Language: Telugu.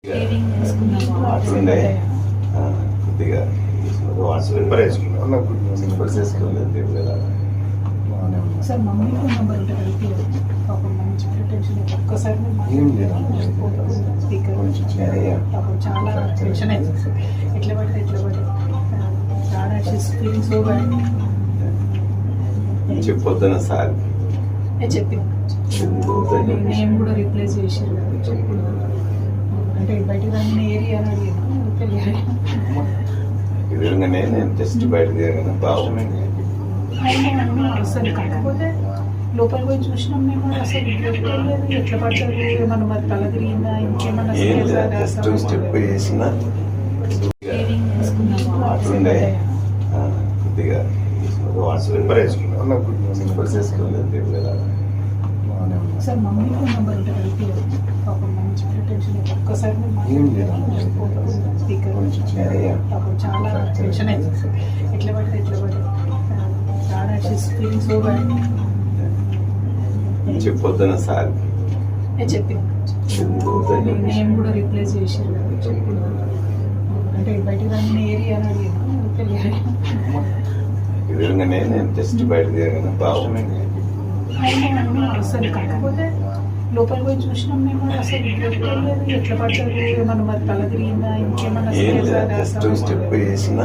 అట్లుండే కొద్దిగా సార్ మమ్మీ ఫోన్ నెంబర్ ఉంటే కలిపి పాపం మంచి టెన్షన్ ఒక్కసారి స్పీకర్ పాపం చాలా టెన్షన్ అయింది. ఎట్లా పడితే చాలా ఫీలింగ్ సో బ్యాడ్. చెప్పొద్దున సార్ చెప్పిన నేను కూడా రిప్లేస్ చేసారు అంటే బయటకు రాని ఏరియా అని అడిగాను. ఎదురుగానే నేను జస్ట్ బయట తిరగను బాగుంది. అసలు కాకపోతే లోపలికి పోయి చూసినాం మేము. అసలు ఎట్లా పడతారు ఏమన్నా మరి తల తిరిగిందా ఇంకేమన్నా జస్ట్ స్టెప్ చేసిన అట్లుండే కొద్దిగా సార్ మమ్మీ ఫోన్ నెంబర్ ఉంటే కలిపి పాపం మంచి టెన్షన్ ఒక్కసారి స్పీకర్ పాపం చాలా టెన్షన్ అయింది. ఎట్లా పడితే చాలా ఫీలింగ్ సో బ్యాడ్. చెప్పొద్దున సార్ చెప్పిన నేను కూడా రిప్లేస్ చేసారు అంటే బయటకు రాని ఏరియా అని అడిగాను. ఎదురుగానే నేను జస్ట్ బయట తిరగను బాగుంది. అసలు కాకపోతే లోపలికి పోయి చూసినాం మేము. అసలు ఎట్లా పడతారు ఏమన్నా మరి తల తిరిగిందా ఇంకేమన్నా జస్ట్ స్టెప్ చేసిన